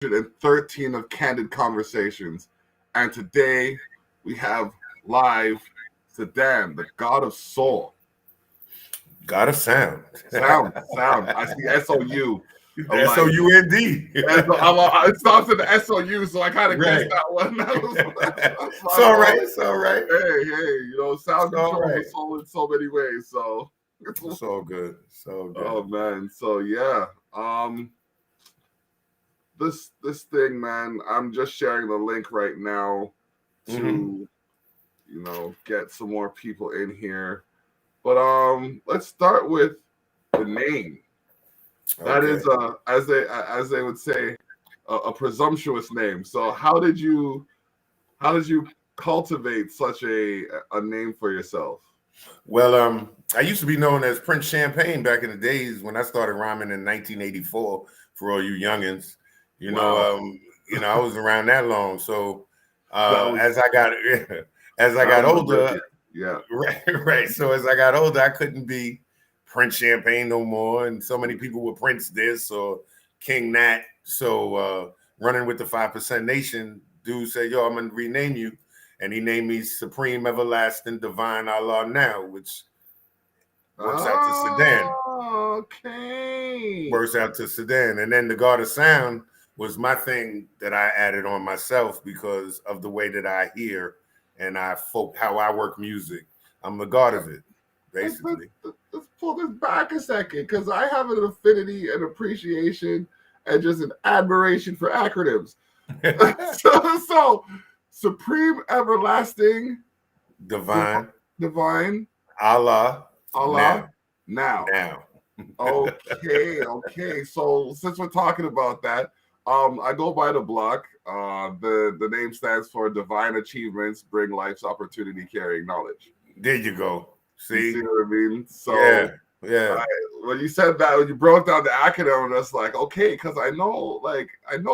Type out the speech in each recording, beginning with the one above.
113 of Candid Conversations. And today we have live Sedan, the god of soul. God of sound. Sound. I see SOU. SOUND. It stops at the SOU, so I kind of guessed Right. that one. It's all right. It's all right. Hey, sound It's all controls right. the soul in so many ways. So It's all good. So good. oh man. So yeah. This thing, man, I'm just sharing the link right now to get some more people in here. But let's start with the name. That is as they would say, a presumptuous name. So how did you cultivate such a name for yourself? Well, I used to be known as Prince Champagne back in the days when I started rhyming in 1984. For all you youngins, Wow. I was around that long. So That as I got older, yeah. right. So as I got older, I couldn't be Prince Champagne no more, and so many people were Prince this or King that. So running with the 5% Nation, dude said, "Yo, I'm gonna rename you," and he named me Supreme, Everlasting, Divine Allah Now, which works out to Sedan. Okay. Works out to Sedan, and then the God of Sound was my thing that I added on myself because of the way that I hear and how I work music. I'm the god of it, basically. Let's pull this back a second, because I have an affinity and appreciation and just an admiration for acronyms. so Supreme, Everlasting, Divine, Allah, now. Okay. So since we're talking about that, I go by the block. The name stands for Divine Achievements Bring Life's Opportunity Carrying Knowledge. There you go. You see what I mean? So yeah. When you said that, when you broke down the acronym, and that's like, okay, because I know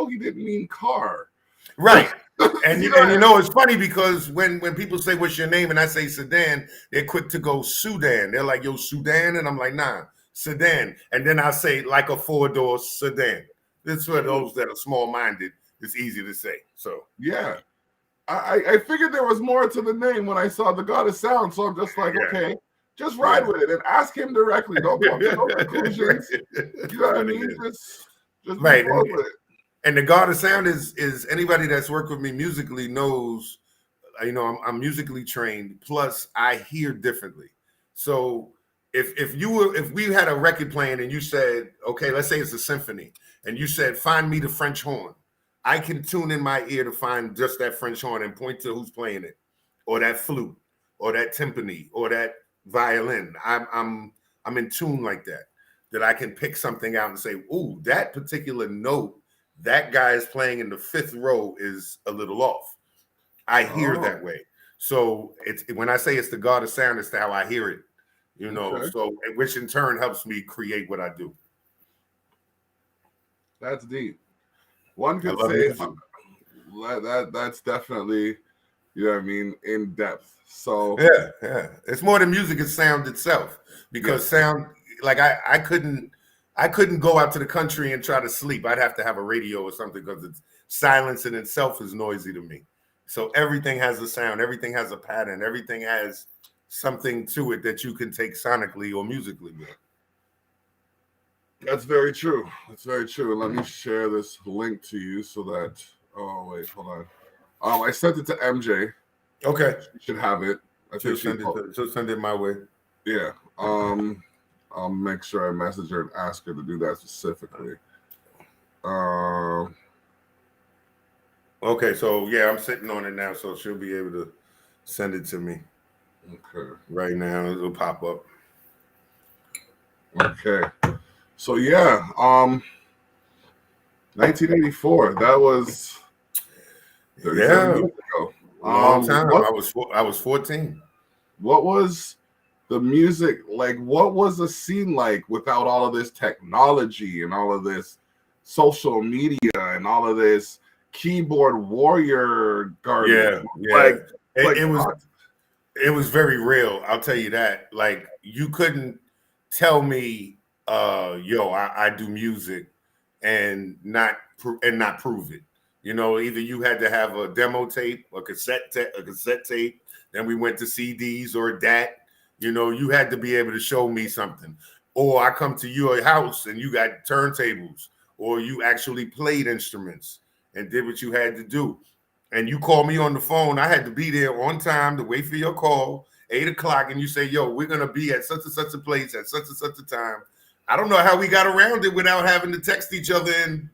he didn't mean car. Right. And it's funny because when people say what's your name and I say Sedan, they're quick to go Sudan. They're like, yo, Sudan, and I'm like, nah, Sedan. And then I say like a 4-door sedan. It's for those that are small-minded. It's easy to say. So yeah. I figured there was more to the name when I saw the God of Sound, so I'm just like, okay, just ride with it and ask him directly. Don't come to no conclusions. You know what I mean? Just right. with it. And the God of Sound is anybody that's worked with me musically knows, I'm musically trained. Plus, I hear differently. So if we had a record playing and you said, okay, let's say it's a symphony, and you said, find me the French horn, I can tune in my ear to find just that French horn and point to who's playing it, or that flute, or that timpani, or that violin. I'm in tune like that I can pick something out and say, ooh, that particular note that guy is playing in the 5th row is a little off. I hear that way. So it's when I say it's the God of Sound, it's how I hear it, Okay. So which in turn helps me create what I do. That's deep. One could say that's definitely, in depth. So yeah. It's more than music, it's sound itself. Because sound, like I couldn't go out to the country and try to sleep. I'd have to have a radio or something because it's silence in itself is noisy to me. So everything has a sound, everything has a pattern, everything has something to it that you can take sonically or musically with. That's very true. Let me share this link to you so that. Oh wait, hold on. I sent it to MJ. Okay, you should have it. Send it my way. Yeah. I'll make sure I message her and ask her to do that specifically. Okay, so yeah, I'm sitting on it now, so she'll be able to send it to me. Okay. Right now, it'll pop up. Okay. So yeah, 1984. That was 37 years ago. Long time. I was 14. What was the music like? What was the scene like without all of this technology and all of this social media and all of this keyboard warrior garbage? Yeah. It was very real. I'll tell you that. Like, you couldn't tell me, I do music and not and not prove it. Either you had to have a demo tape, a cassette tape. Then we went to CDs or DAT. You had to be able to show me something. Or I come to your house and you got turntables, or you actually played instruments and did what you had to do. And you call me on the phone. I had to be there on time to wait for your call, 8 o'clock, and you say, yo, we're going to be at such and such a place at such and such a time. I don't know how we got around it without having to text each other and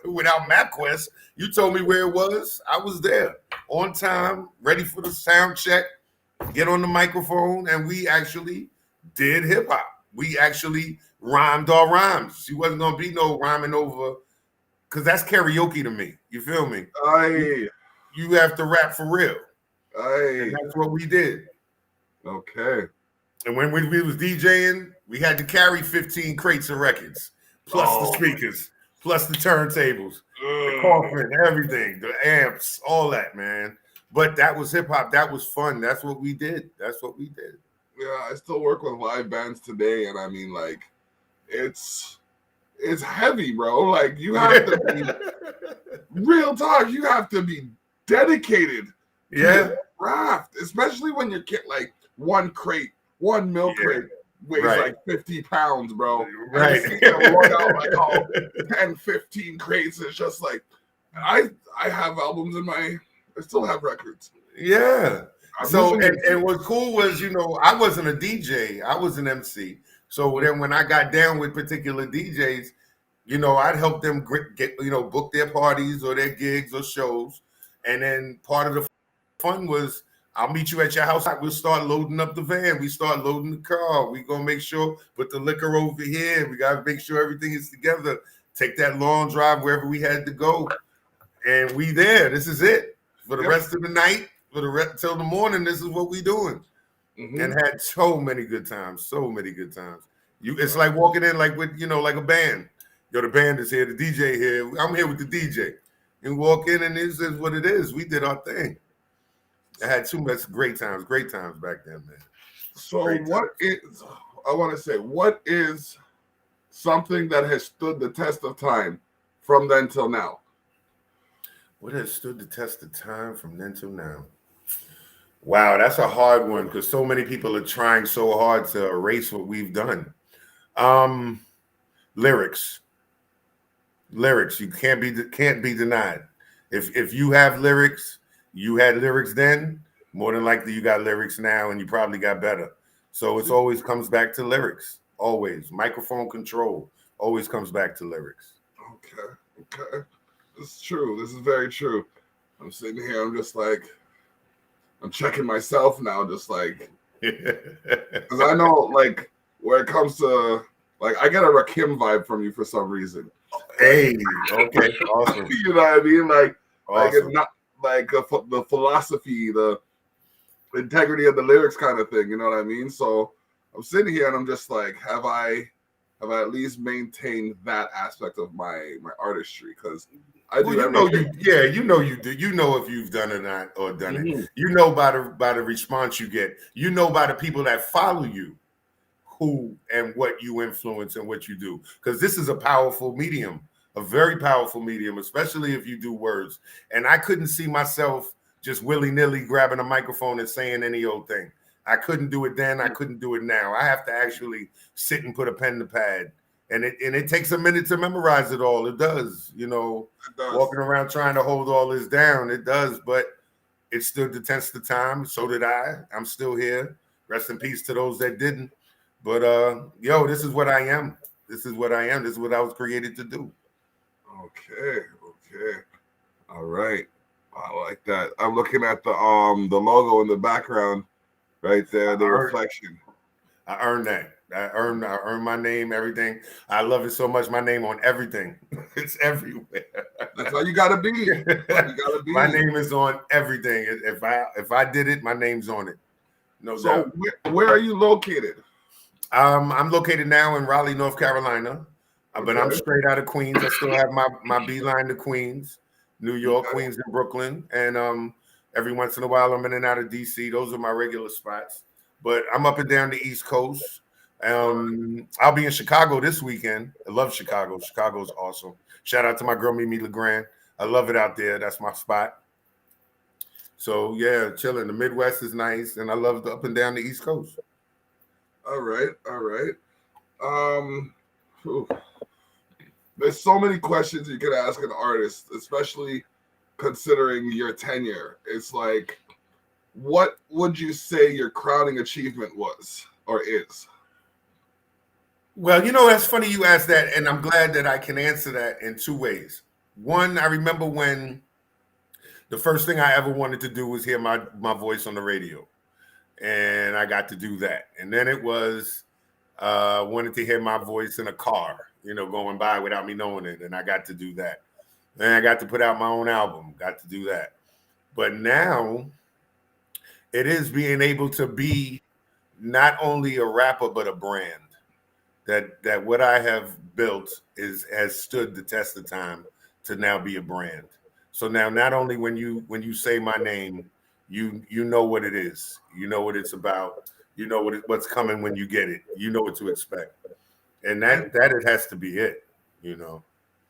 without MapQuest. You told me where it was. I was there on time, ready for the sound check, get on the microphone, and we actually did hip hop. We actually rhymed our rhymes. She wasn't going to be no rhyming over, because that's karaoke to me. You feel me? You have to rap for real. And that's what we did. Okay. And when we was DJing, we had to carry 15 crates of records, plus the speakers, plus the turntables, the coffin, everything, the amps, all that, man. But that was hip hop. That was fun. That's what we did. Yeah, I still work with live bands today, and I mean, like, it's heavy, bro. Like, you have to be real talk. You have to be dedicated to the craft, especially when you're like one milk crate weighs like 50 pounds, bro. Right. And lug out like 10, 15 crates. It's just like I have albums I still have records. Yeah. So and what's cool was, I wasn't a DJ, I was an MC. So then when I got down with particular DJs, I'd help them get book their parties or their gigs or shows. And then part of the fun was, I'll meet you at your house. We'll start loading up the van. We start loading the car. We gonna make sure, put the liquor over here. We gotta make sure everything is together. Take that long drive wherever we had to go. And we there. This is it. For the rest of the night, till the morning, this is what we doing. Mm-hmm. And had so many good times. It's like walking in like with, like a band. The band is here, the DJ here. I'm here with the DJ. And walk in, and this is what it is. We did our thing. I had too much great times back then, man. So what is something that has stood the test of time from then till now? What has stood the test of time from then till now? Wow, that's a hard one, because so many people are trying so hard to erase what we've done. Lyrics. You can't be denied. If you have lyrics, you had lyrics then, more than likely you got lyrics now, and you probably got better. So it always comes back to lyrics. Always. Microphone control always comes back to lyrics. Okay. This is true. This is very true. I'm sitting here, I'm just like, I'm checking myself now, just like, because I know, like, where it comes to, like, I get a Rakim vibe from you for some reason. Hey, okay, awesome. You know what I mean? Like, awesome. Like, it's not like the philosophy, the integrity of the lyrics kind of thing. You know what I mean? So I'm sitting here and I'm just like, have I at least maintained that aspect of my artistry? Because I do. You do. You know if you've done it or not, or done it. You know by the response you get. You know by the people that follow you, who and what you influence and what you do. Because this is a powerful medium, a very powerful medium, especially if you do words. And I couldn't see myself just willy-nilly grabbing a microphone and saying any old thing. I couldn't do it then. I couldn't do it now. I have to actually sit and put a pen to pad. And it takes a minute to memorize it all. It does, walking around trying to hold all this down. It does, but it stood the test of time. So did I. I'm still here. Rest in peace to those that didn't. But this is what I am. This is what I am. This is what I was created to do. Okay. All right. I like that. I'm looking at the logo in the background right there, the reflection. I earned that. I earned my name, everything. I love it so much. My name on everything. It's everywhere. That's how you gotta be. My name is on everything. If I did it, my name's on it. No doubt. So where are you located? I'm located now in Raleigh, North Carolina. But I'm straight out of Queens. I still have my beeline to Queens, New York, Queens, and Brooklyn. And every once in a while, I'm in and out of DC. Those are my regular spots. But I'm up and down the East Coast. I'll be in Chicago this weekend. I love Chicago. Chicago's awesome. Shout out to my girl Mimi LeGrand. I love it out there. That's my spot. So yeah, chilling. The Midwest is nice, and I love the up and down the East Coast. All right. Whew. There's so many questions you could ask an artist, especially considering your tenure. It's like, what would you say your crowning achievement was or is? Well, that's funny you asked that, and I'm glad that I can answer that in two ways. One, I remember when the first thing I ever wanted to do was hear my voice on the radio, and I got to do that. And then it was wanted to hear my voice in a car, going by without me knowing it, and I got to do that. And I got to put out my own album, got to do that. But now it is being able to be not only a rapper but a brand. That what I have built has stood the test of time to now be a brand. So now not only when you say my name, you know what it is, you know what it's about, you know what's coming when you get it, you know what to expect, and that it has to be it, And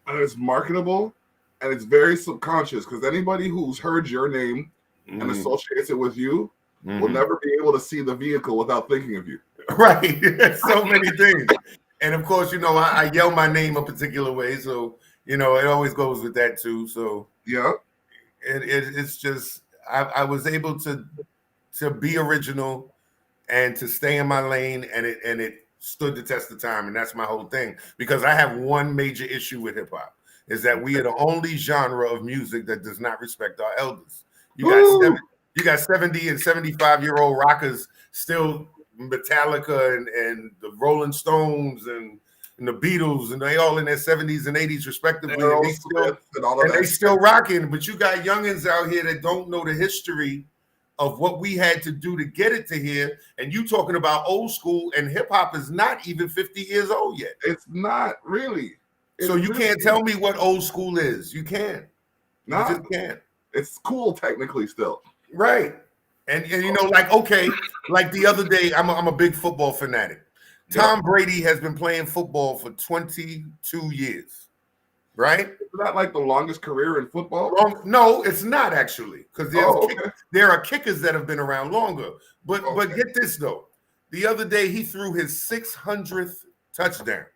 it's marketable, and it's very subconscious because anybody who's heard your name and associates it with you will never be able to see the vehicle without thinking of you. Right. So many things. And of course, I yell my name a particular way. So, it always goes with that too. So yeah, it's just, I was able to be original and to stay in my lane, and it stood the test of time. And that's my whole thing, because I have one major issue with hip hop is that we are the only genre of music that does not respect our elders. You got 70 and 75-year-old rockers still Metallica and the Rolling Stones and the Beatles, and they all in their 70s and 80s respectively, and they still rocking. But you got youngins out here that don't know the history of what we had to do to get it to here, and you talking about old school, and hip hop is not even 50 years old yet. It's not really. So you can't tell me what old school is. You can't. You just can't. It's cool technically still. Right. And okay, like the other day, I'm a big football fanatic. Tom Brady has been playing football for 22 years, right? Isn't that like the longest career in football? No, it's not actually, because there are kickers that have been around longer. But get this though, the other day he threw his 600th touchdown.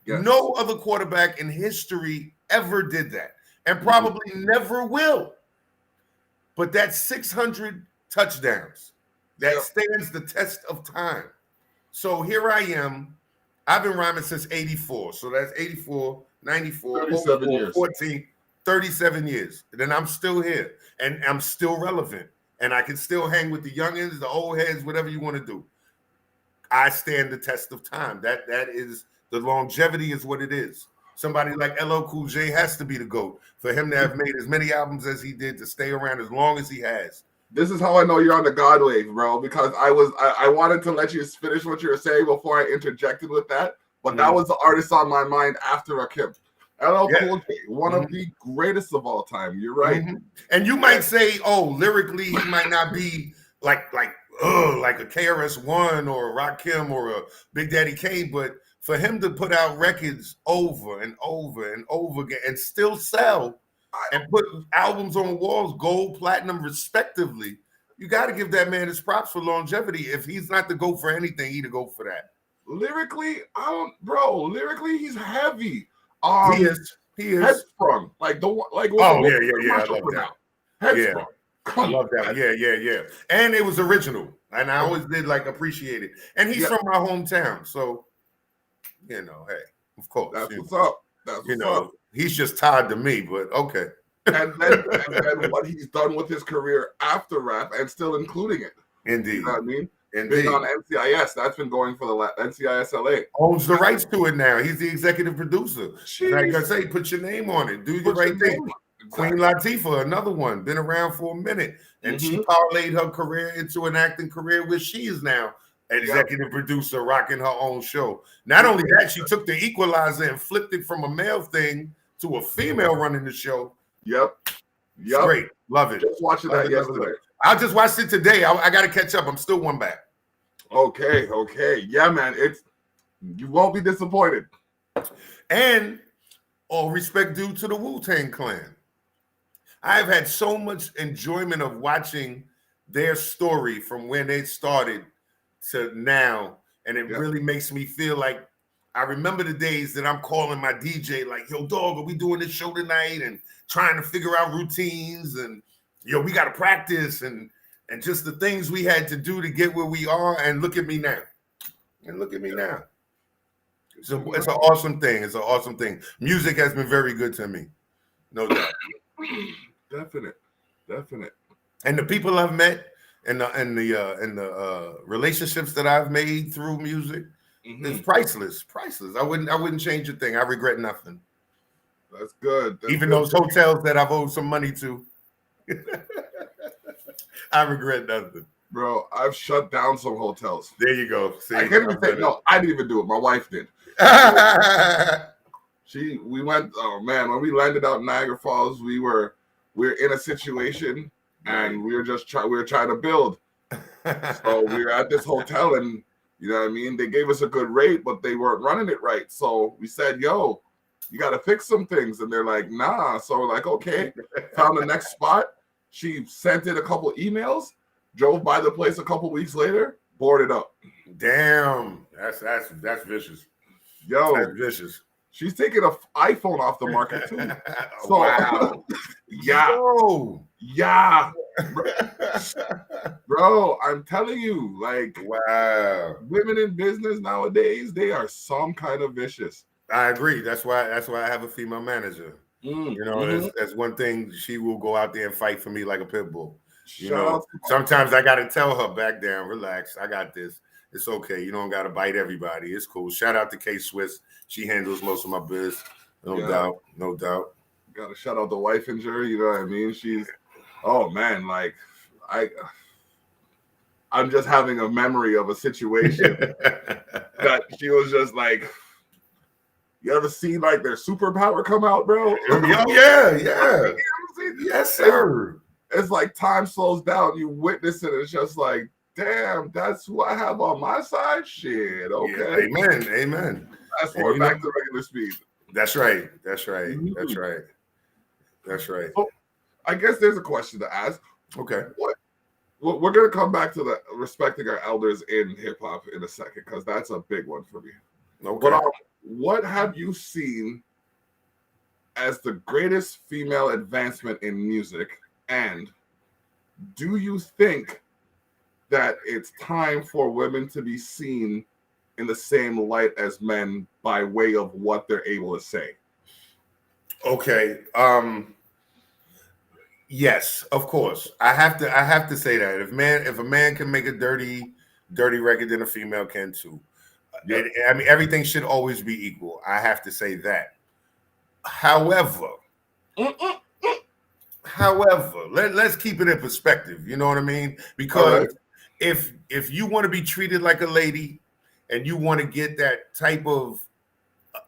Yes. No other quarterback in history ever did that, and probably never will. But that's 600 touchdowns. That stands the test of time. So here I am. I've been rhyming since 84. So that's 84, 94, 04, 14, 37 years. And then I'm still here. And I'm still relevant. And I can still hang with the youngins, the old heads, whatever you want to do. I stand the test of time. That is, the longevity is what it is. Somebody like LL Cool J has to be the GOAT for him to have made as many albums as he did, to stay around as long as he has. This is how I know you're on the God wave, bro, because I wanted to let you finish what you were saying before I interjected with that, but that was the artist on my mind after Rakim. LL Cool J, one of the greatest of all time. You're right. And you might say, lyrically, he might not be like a KRS-One or a Rakim or a Big Daddy Kane, but for him to put out records over and over and over again and still sell and put albums on walls, gold, platinum, respectively, you got to give that man his props for longevity. If he's not the GOAT for anything, he the GOAT for that. Lyrically, lyrically, he's heavy. He is. Headstrong. I love that. Headstrong. I love that. Yeah. And it was original. And I always did appreciate it. And he's from my hometown. So, hey, of course. That's what's up. That's what's up. He's just tied to me, but okay. and then what he's done with his career after rap and still including it. Indeed. You know what I mean? Indeed. Being on NCIS, that's been going for the NCIS LA. Owns the rights to it now. He's the executive producer. Like I say, put your name on it. Do the right thing. Exactly. Queen Latifah, another one, been around for a minute. And she parlayed her career into an acting career where she is now executive producer, rocking her own show. Not only that, she took the Equalizer and flipped it from a male thing to a female running the show. Yep. It's great. Love it. Just watching that yesterday. I just watched it today. I got to catch up. I'm still one back. Okay. Yeah, man. You won't be disappointed. And All respect due to the Wu-Tang Clan. I've had so much enjoyment of watching their story from when they started to now, and it Yeah. really makes me feel like I remember the days that I'm calling my DJ like, yo, dog, are we doing this show tonight? And trying to figure out routines and yo, we got to practice and just the things we had to do to get where we are. And look at me now. And look at me now. It's an awesome thing. It's an awesome thing. Music has been very good to me, no doubt. Definite. And the people I've met and the relationships that I've made through music is priceless. Priceless. I wouldn't change a thing. I regret nothing. That's good. Even those hotels that I've owed some money to, I regret nothing. Bro, I've shut down some hotels. There you go. See, I can't even say no. I didn't even do it. My wife did. We went. Oh man, when we landed out in Niagara Falls, we were in a situation, and we were trying to build. So we were at this hotel, and you know what I mean. They gave us a good rate, but they weren't running it right. So we said, "Yo, you got to fix some things," and they're like, "Nah." So we're like, "Okay." Found the next spot. She sent in a couple emails. Drove by the place a couple weeks later, boarded up. Damn, that's vicious. Yo, that's vicious. She's taking an iPhone off the market too. So, wow. yeah, bro. I'm telling you, like, wow, women in business nowadays, they are some kind of vicious. I agree. That's why I have a female manager. You know, that's one thing. She will go out there and fight for me like a pit bull. You know, sometimes I got to tell her, back down, relax. I got this. It's okay. You don't got to bite everybody. It's cool. Shout out to K Swiss. She handles most of my biz. No doubt. Got to shout out the wife and jury. You know what I mean? She's, oh man, like I'm just having a memory of a situation that she was just like, you ever seen like their superpower come out, bro? Yeah. Yes, sir. It's like time slows down. You witness it. It's just like, damn, that's who I have on my side. Shit. Okay. Yeah, amen. That's for back to regular speed. That's right. That's right. So, I guess there's a question to ask. Okay. We're gonna come back to the respecting our elders in hip hop in a second because that's a big one for me. Okay. But what have you seen as the greatest female advancement in music? And do you think that it's time for women to be seen in the same light as men by way of what they're able to say? Okay. Yes, of course. I have to say that if a man can make a dirty record, then a female can too. Yep. I mean, everything should always be equal. I have to say that. However, let's keep it in perspective. You know what I mean? Because if you want to be treated like a lady and you want to get that type of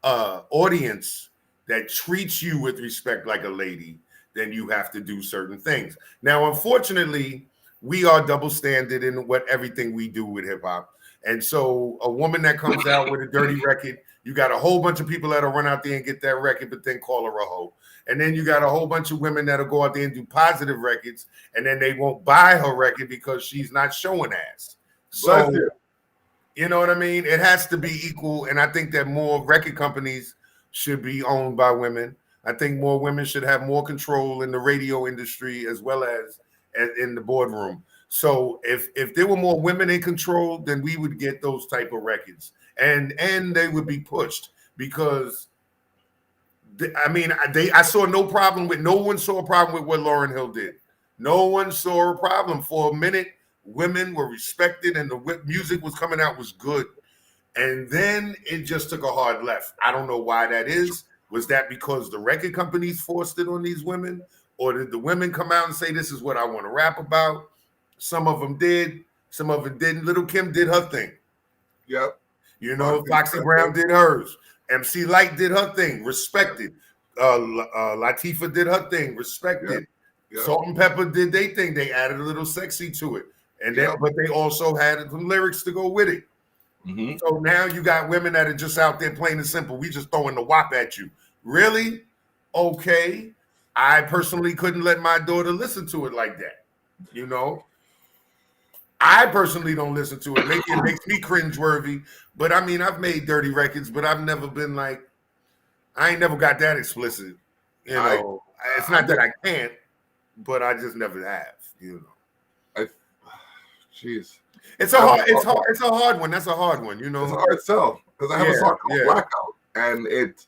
audience that treats you with respect like a lady, then you have to do certain things. Now, unfortunately, we are double standard in everything we do with hip hop. And so a woman that comes out with a dirty record, you got a whole bunch of people that'll run out there and get that record, but then call her a hoe. And then you got a whole bunch of women that'll go out there and do positive records, and then they won't buy her record because she's not showing ass. So, you know what I mean? It has to be equal. And I think that more record companies should be owned by women. I think more women should have more control in the radio industry as well as in the boardroom. So if there were more women in control, then we would get those type of records, and they would be pushed because I saw no problem with. No one saw a problem with what Lauryn Hill did. No one saw a problem. For a minute, women were respected, and the music was coming out was good, and then it just took a hard left. I don't know why that is. Was that because the record companies forced it on these women, or did the women come out and say, "This is what I want to rap about"? Some of them did, some of them didn't. Little Kim did her thing. Yep. You know, Foxy Brown did hers. MC Light did her thing, respected. Latifah did her thing, respected. Yep. Salt and Pepper did their thing. They added a little sexy to it. And then, but they also had some lyrics to go with it. Mm-hmm. So now you got women that are just out there plain and simple. We just throwing the WAP at you. Really? Okay. I personally couldn't let my daughter listen to it like that. You know, I personally don't listen to it. Maybe it makes me cringeworthy, but I mean, I've made dirty records, but I've never been like, I ain't never got that explicit. You I, know, it's not that I can't, but I just never have. You know, I, jeez, it's a hard, it's a hard one. That's a hard one. You it's a know, hard sell because I have a song called yeah, Blackout, and it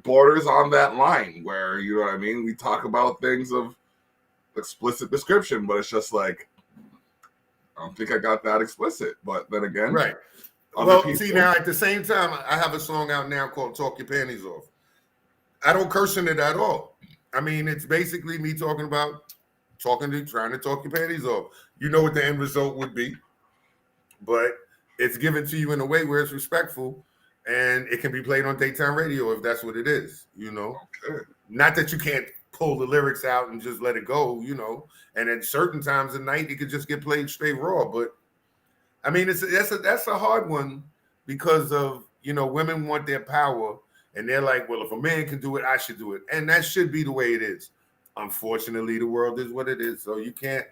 borders on that line where, you know what I mean. We talk about things of explicit description, but it's just like, I don't think I got that explicit. But then again, right. other Well, people. see, now at the same time, I have a song out now called "Talk Your Panties Off." I don't curse in it at all. I mean, it's basically me talking about trying to talk your panties off. You know what the end result would be, but it's given to you in a way where it's respectful, and it can be played on daytime radio if that's what it is. You know, Okay. not that you can't pull the lyrics out and just let it go. You know, and at certain times of night, it could just get played straight raw. But I mean, that's a hard one because of, you know, women want their power and they're like, well, if a man can do it, I should do it, and that should be the way it is. Unfortunately, the world is what it is, so you can't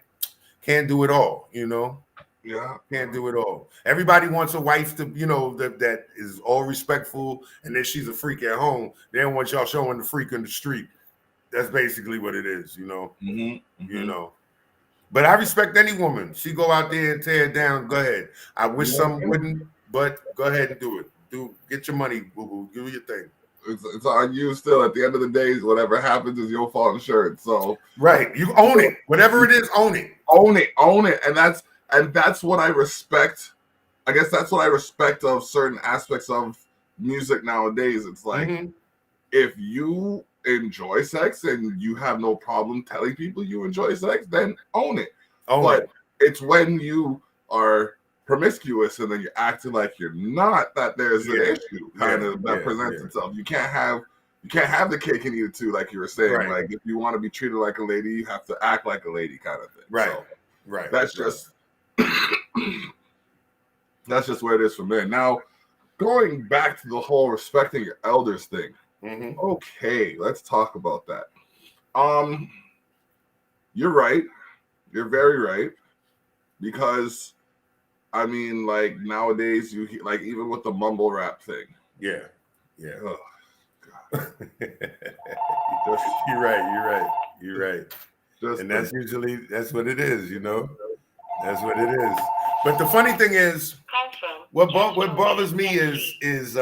do it all. You know, Yeah. can't do it all. Everybody wants a wife to, you know, that is all respectful, and then she's a freak at home. They don't want y'all showing the freak in the street. That's basically what it is. You know, you know. But I respect any woman. She go out there and tear it down. Go ahead. I wish some wouldn't, but go ahead and do it. Get your money, boo boo. Do your thing. It's on you still. At the end of the day, whatever happens is your fault insurance. So right, you own it. Whatever it is, own it. Own it, and that's what I respect. I guess that's what I respect of certain aspects of music nowadays. It's like, if you enjoy sex and you have no problem telling people you enjoy sex, then own it. But it's when you are promiscuous and then you're acting like you're not, that there's an issue that presents itself. You can't have the cake and eat it too, like you were saying. Right. Like, if you want to be treated like a lady, you have to act like a lady, kind of thing. Right. So right. That's just that's just where it is for me. Now, going back to the whole respecting your elders thing. Okay, let's talk about that. You're right. You're very right. Because I mean, like, nowadays you like, even with the mumble rap thing. Yeah. Oh, God. You're right. And that's usually what it is, you know. That's what it is. But the funny thing is, what bothers me is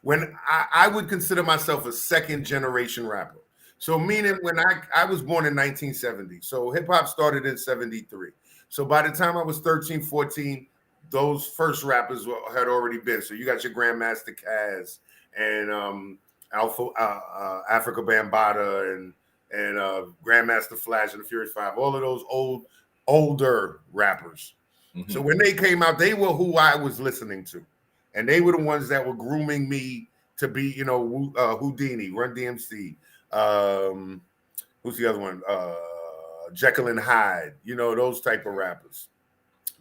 when I would consider myself a second generation rapper. So meaning when I was born in 1970. So hip hop started in 73. So by the time I was 13, 14, those first rappers had already been. So you got your Grandmaster Caz and Africa Bambaataa and Grandmaster Flash and the Furious Five, all of those older rappers. So when they came out, they were who I was listening to. And they were the ones that were grooming me to be, you know, Houdini, Run DMC. Who's the other one? Jekyll and Hyde, you know, those type of rappers.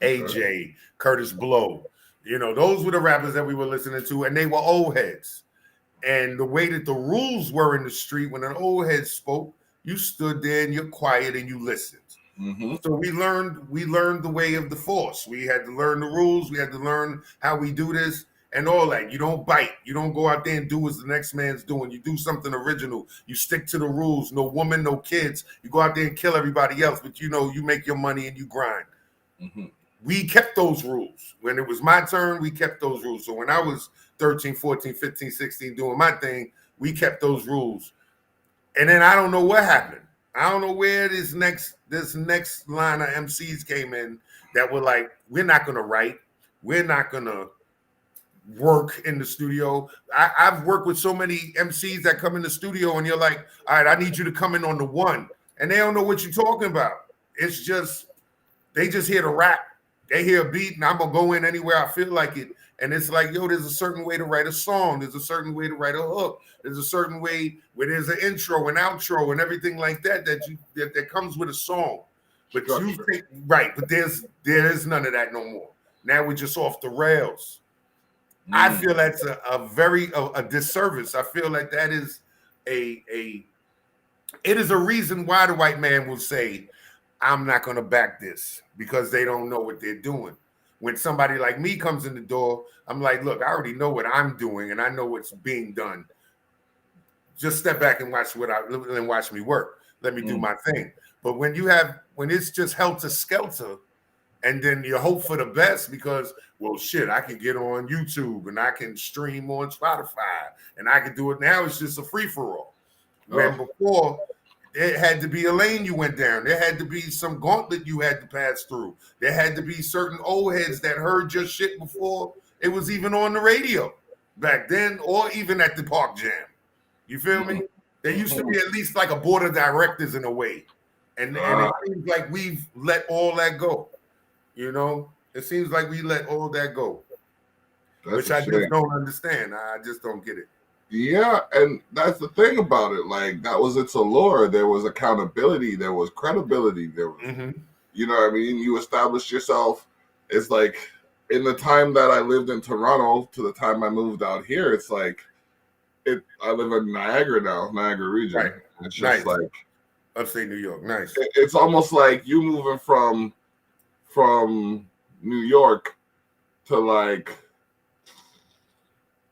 AJ, Curtis Blow. You know, those were the rappers that we were listening to, and they were old heads. And the way that the rules were in the street, when an old head spoke, you stood there and you're quiet and you listened. So we learned the way of the force. We had to learn the rules. We had to learn how we do this and all that. You don't bite. You don't go out there and do as the next man's doing. You do something original. You stick to the rules. No woman, no kids. You go out there and kill everybody else, but you know, you make your money and you grind. We kept those rules. When it was my turn, we kept those rules. So when I was 13, 14, 15, 16 doing my thing, we kept those rules. And then I don't know what happened. I don't know where this next line of MCs came in that were like, we're not going to write. We're not going to work in the studio. I've worked with so many MCs that come in the studio and you're like, all right, I need you to come in on the one. And they don't know what you're talking about. It's just, they just hear the rap. They hear a beat and I'm going to go in anywhere I feel like it. And it's like, yo, there's a certain way to write a song. There's a certain way to write a hook. There's a certain way where there's an intro and outro and everything like that that comes with a song. But but there is none of that no more. Now we're just off the rails. I feel that's a very disservice. I feel like that is a it is a reason why the white man will say, I'm not going to back this, because they don't know what they're doing. When somebody like me comes in the door, I'm like, look, I already know what I'm doing and I know what's being done. Just step back and watch me work. Let me do my thing. But when it's just helter skelter, and then you hope for the best because, well, shit, I can get on YouTube and I can stream on Spotify and I can do it now. It's just a free for all. When before, it had to be a lane you went down. There had to be some gauntlet you had to pass through. There had to be certain old heads that heard your shit before it was even on the radio back then, or even at the park jam. You feel me? There used to be at least like a board of directors in a way. And it seems like we've let all that go. You know, it seems like we let all that go, which I just don't understand. I just don't get it. Yeah, and that's the thing about it. Like, that was its allure. There was accountability. There was credibility. There was, you know what I mean? You established yourself. It's like, in the time that I lived in Toronto to the time I moved out here, it's like, I live in Niagara now, Niagara region. Right. It's just like upstate New York. Nice. It's almost like you moving from New York to like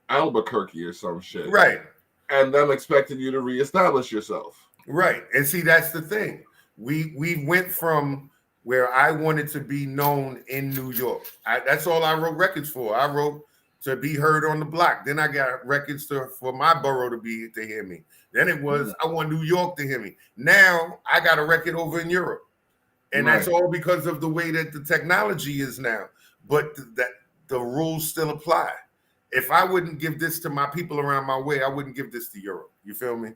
Albuquerque or some shit. Right. And them expecting you to reestablish yourself. Right. And see, that's the thing. We went from where I wanted to be known in New York. That's all I wrote records for. I wrote to be heard on the block. Then I got records for my borough to hear me. Then it was I want New York to hear me. Now I got a record over in Europe. And that's all because of the way that the technology is now. But that the rules still apply. If I wouldn't give this to my people around my way, I wouldn't give this to Europe. You feel me?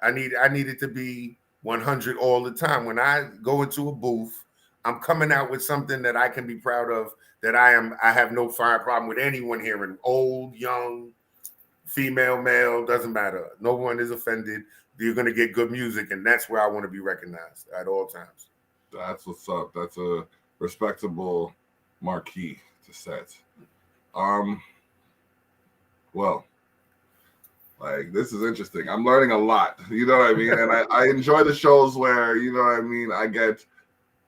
I need it to be 100 all the time. When I go into a booth, I'm coming out with something that I can be proud of, that I have no problem with anyone hearing. Old, young, female, male, doesn't matter. No one is offended. You're going to get good music, and that's where I want to be recognized at all times. That's what's up. That's a respectable marquee to set. Well, like, this is interesting. I'm learning a lot. You know what I mean? And I enjoy the shows where, you know what I mean, I get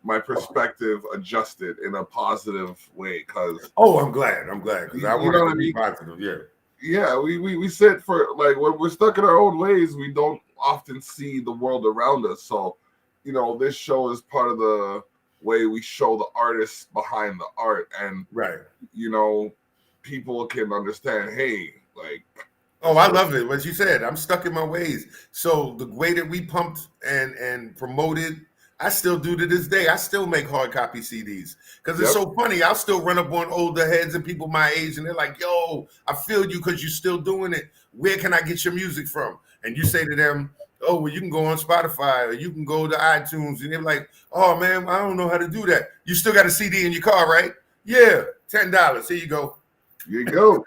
my perspective adjusted in a positive way. Cause I'm glad. Because I want to be positive. Yeah. Yeah, we sit for, like, when we're stuck in our own ways, we don't often see the world around us. So, you know, this show is part of the way we show the artists behind the art. And, you know, people can understand, hey, like. I love it. What you said, I'm stuck in my ways. So the way that we pumped and promoted, I still do to this day. I still make hard copy CDs because it's so funny. I'll still run up on older heads and people my age, and they're like, yo, I feel you because you're still doing it. Where can I get your music from? And you say to them, oh, well, you can go on Spotify or you can go to iTunes. And they're like, oh, man, I don't know how to do that. You still got a CD in your car, right? Yeah, $10. Here you go. Here you go.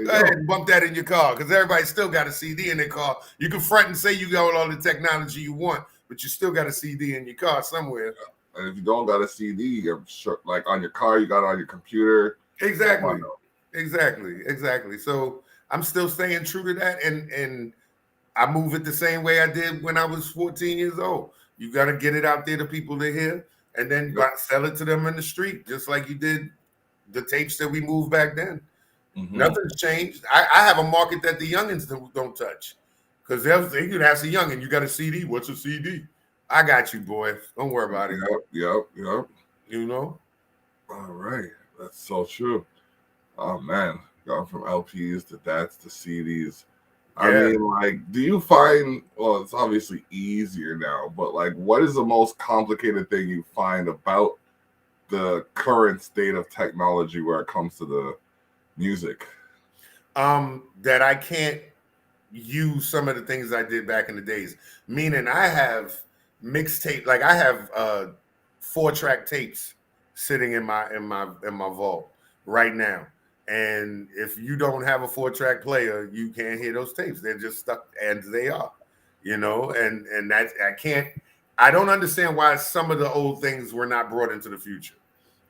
Go ahead and bump that in your car because everybody still got a CD in their car. You can front and say you got all the technology you want, but you still got a CD in your car somewhere. And if you don't got a CD, you're like on your car, you got it on your computer. Exactly. So I'm still staying true to that, and I move it the same way I did when I was 14 years old. You got to get it out there to people to hear, and then sell it to them in the street, just like you did the tapes that we moved back then. Nothing's changed. I have a market that the youngins don't touch because they could ask a youngin, you got a CD? What's a CD? I got you, boy. Don't worry about it. Yep. You know? All right. That's so true. Oh, man. Going from LPs to DATs to CDs. I mean, like, do you find, well, it's obviously easier now, but, like, what is the most complicated thing you find about the current state of technology where it comes to the music? That I can't use some of the things I did back in the days. Meaning I have mixtape, like I have 4-track tapes sitting in my vault right now. And if you don't have a 4-track player, you can't hear those tapes. They're just stuck as they are, you know, and that I don't understand why some of the old things were not brought into the future,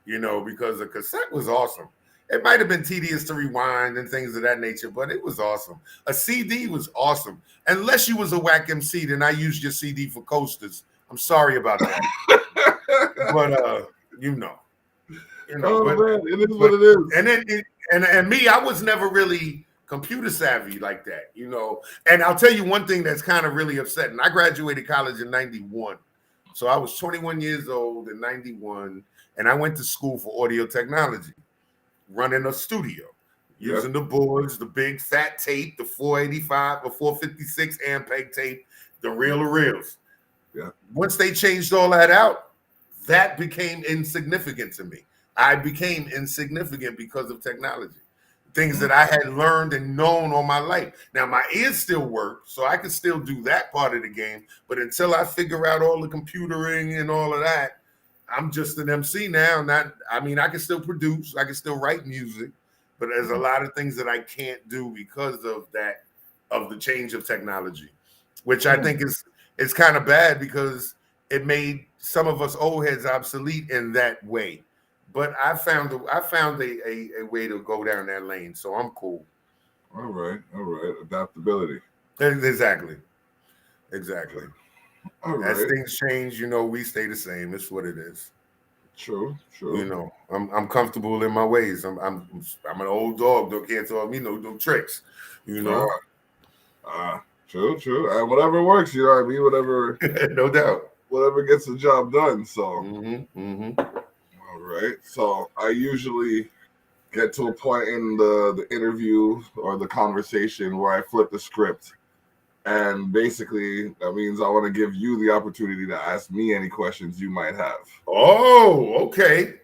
you know, because the cassette was awesome. It might have been tedious to rewind and things of that nature, but it was awesome. A CD was awesome. Unless you was a whack MC, then I used your CD for coasters. I'm sorry about that. But you know, Oh but man, it is what it is. and then and me, I was never really computer savvy like that, And I'll tell you one thing that's kind of really upsetting. I graduated college in 91. So I was 21 years old in 91, and I went to school for audio technology, running a studio, using the boards, the big fat tape, the 485 or 456 Ampeg tape, the reel-to-reels. Yeah. Once they changed all that out, that became insignificant to me. I became insignificant because of technology. Things that I had learned and known all my life. Now, my ears still work, so I can still do that part of the game. But until I figure out all the computering and all of that, I'm just an MC now. I can still produce, I can still write music, but there's a lot of things that I can't do because of that, of the change of technology, which I think is kind of bad because it made some of us old heads obsolete in that way. But I found a way to go down that lane, so I'm cool. All right. Adaptability. Exactly. All right. As things change, we stay the same. It's what it is. True. I'm comfortable in my ways. I'm an old dog. Can't tell me no tricks. True. Whatever works, you know what I mean. Whatever. No doubt. Whatever gets the job done. So. All right. So I usually get to a point in the interview or the conversation where I flip the script. And basically, that means I want to give you the opportunity to ask me any questions you might have. Oh, okay.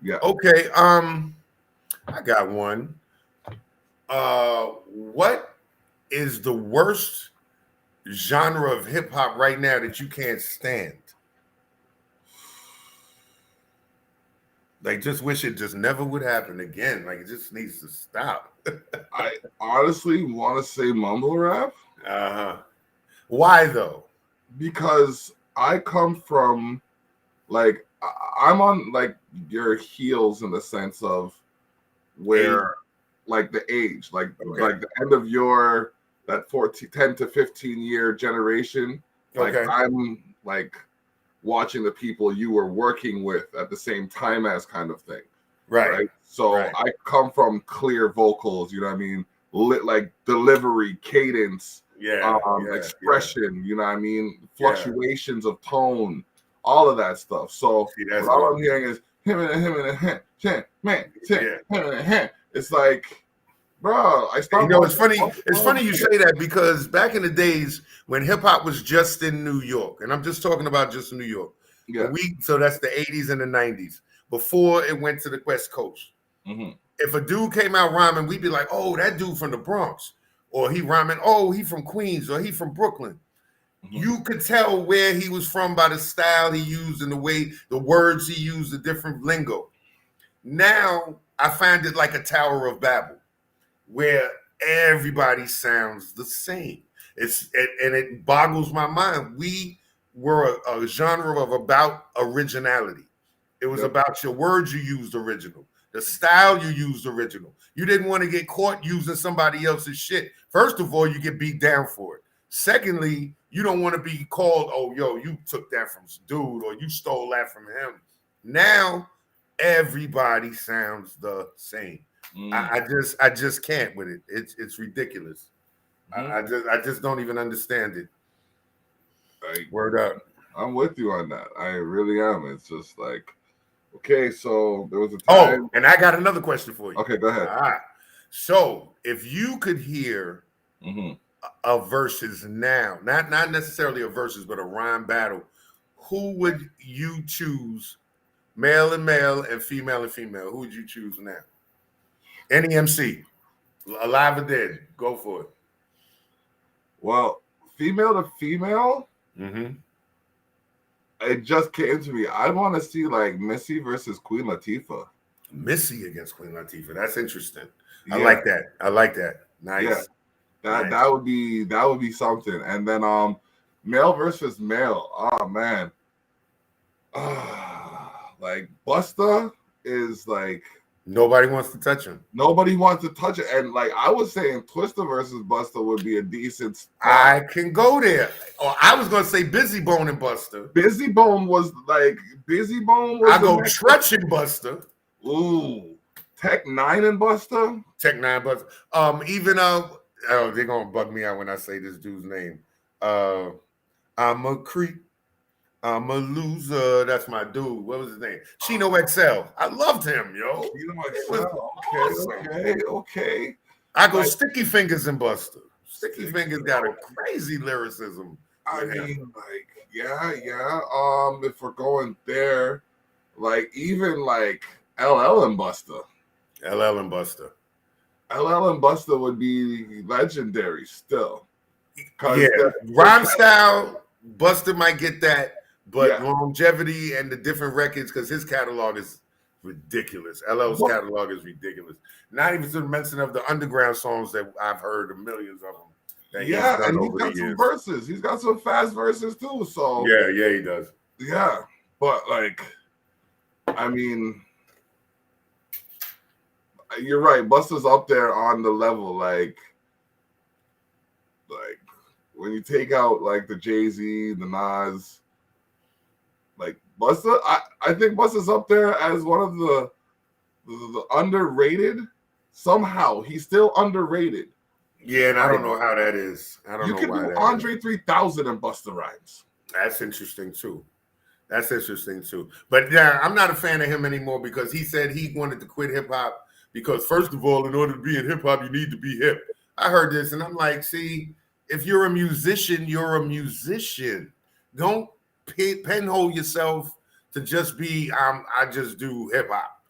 Yeah. Okay. I got one. What is the worst genre of hip hop right now that you can't stand? Like, just wish it just never would happen again. Like, it just needs to stop. I honestly want to say mumble rap. Why though? Because I come from, like, I'm on like your heels in the sense of where, like the age, like the end of your that 10 to 15 year generation. Like I'm like watching the people you were working with at the same time as kind of thing. Right. So I come from clear vocals, you know what I mean? Like delivery, cadence, expression, you know what I mean? Fluctuations of tone, all of that stuff. So all I'm hearing is him and it's like, bro, I started. It's funny. It's funny you say that because back in the days when hip hop was just in New York, and I'm just talking about just New York. Yeah. So that's the 80s and the 90s before it went to the West Coast. If a dude came out rhyming, we'd be like, "Oh, that dude from the Bronx," or he rhyming, "Oh, he from Queens," or he from Brooklyn. You could tell where he was from by the style he used and the way the words he used, the different lingo. Now I find it like a Tower of Babel, where everybody sounds the same. And it boggles my mind. We were a genre of about originality. It was about your words you used original, the style you used original. You didn't want to get caught using somebody else's shit. First of all, you get beat down for it. Secondly, you don't want to be called, "Oh, yo, you took that from dude," or "You stole that from him." Now everybody sounds the same. I just can't with it. It's ridiculous. I just don't even understand it. Word up. I'm with you on that. I really am. It's just like, okay, so there was a time. Oh, and I got another question for you. Okay, go ahead. All right. So if you could hear a versus now, not necessarily a versus, but a rhyme battle, who would you choose? Male and male and female and female. Who would you choose now? Any MC, alive or dead, go for it. Well, female to female, it just came to me. I want to see like Missy versus Queen Latifah. Missy against Queen Latifah. That's interesting. I like that. Nice. Yeah. That would be something. And then male versus male. Oh man. Like Busta is like Nobody wants to touch him. Nobody wants to touch it. And like I was saying, Twister versus Buster would be a decent spot. I can go there. Or I was gonna say Busy Bone and Buster. Busy Bone was. I go Tretch and Buster. Ooh, Tech 9 and Buster. Tech 9 Buster. They're gonna bug me out when I say this dude's name. I'm a creep. I'm a loser. That's my dude. What was his name? Chino XL. I loved him, yo. Chino XL. Okay. I go Sticky Fingers and Buster. Sticky Fingers got a crazy lyricism. I mean, like, yeah. If we're going there, like even like LL and Buster. LL and Buster. LL and Buster would be legendary still. Yeah, rhyme style, Buster might get that, but longevity and the different records, because his catalog is ridiculous. LL's catalog is ridiculous. Not even to mention of the underground songs that I've heard, the millions of them. And he's got some verses. He's got some fast verses too. So yeah, he does. Yeah, but like, I mean, you're right. Buster's up there on the level, like when you take out like the Jay-Z, the Nas, like Buster, I think Buster's up there as one of the underrated. Somehow he's still underrated. Yeah, and I don't know how that is. I don't know why. You can do Andre 3000 and Busta Rhymes. That's interesting too. But yeah, I'm not a fan of him anymore because he said he wanted to quit hip hop because first of all, in order to be in hip hop, you need to be hip. I heard this and I'm like, see, if you're a musician, you're a musician. Don't penhole yourself to just be I just do hip hop.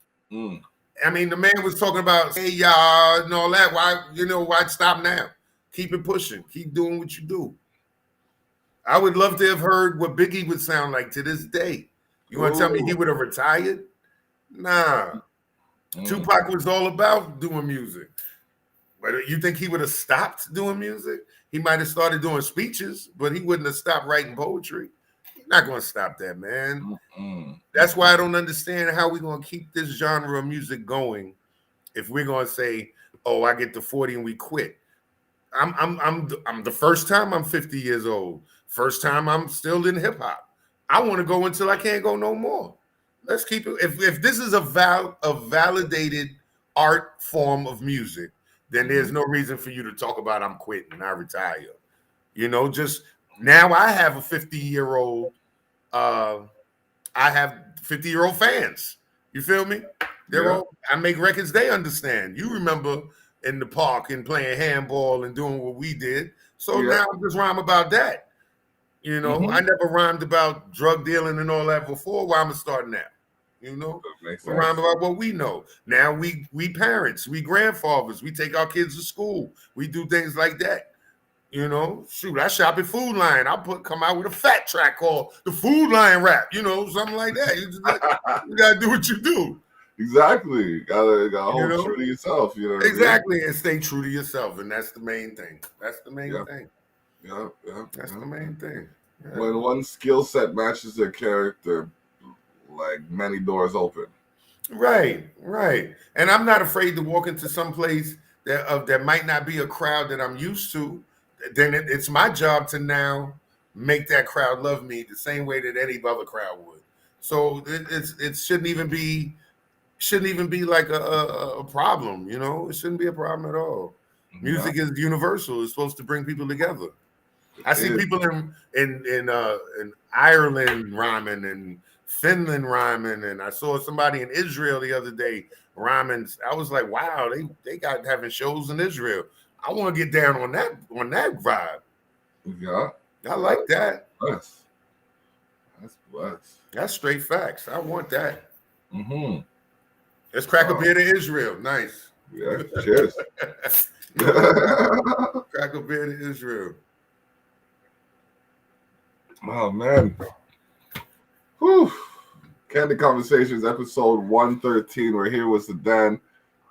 I mean, the man was talking about, hey, y'all, and all that. Why stop now? Keep it pushing. Keep doing what you do. I would love to have heard what Biggie would sound like to this day. You want to tell me he would have retired? Nah. Tupac was all about doing music. But you think he would have stopped doing music? He might have started doing speeches, but he wouldn't have stopped writing poetry. Not going to stop that, man. That's why I don't understand how we're going to keep this genre of music going if we're going to say, oh, I get to 40 and we quit. I'm the first time I'm 50 years old. First time I'm still in hip hop. I want to go until I can't go no more. Let's keep it. If this is a validated art form of music, then there's no reason for you to talk about I'm quitting, I retire. Just now I have a 50-year-old. I have 50-year-old fans. You feel me? I make records they understand. You remember in the park and playing handball and doing what we did. So now I just rhyme about that. I never rhymed about drug dealing and all that before. Why am I starting now? We rhyme about what we know. Now we parents, we grandfathers, we take our kids to school. We do things like that. Shoot, I shop at Food Lion. Come out with a fat track called the Food Lion Rap, something like that. You gotta do what you do. Exactly. You gotta hold true to yourself. Exactly, and stay true to yourself, and that's the main thing. That's the main thing. That's the main thing. Yeah. When one skill set matches their character, like many doors open. Right. And I'm not afraid to walk into some place that might not be a crowd that I'm used to. Then it's my job to now make that crowd love me the same way that any other crowd would. So it shouldn't even be like a problem, It shouldn't be a problem at all. Music is universal. It's supposed to bring people together. I see people in Ireland rhyming and Finland rhyming, and I saw somebody in Israel the other day rhyming. I was like, wow, they got having shows in Israel. I want to get down on that vibe. Yeah. I like that. That's blessed. That's straight facts. I want that. Let's crack a beer to Israel. Nice. Yeah, cheers. Crack a beer to Israel. Oh, man. Whew. Candid Conversations, episode 113. We're here with Sedan.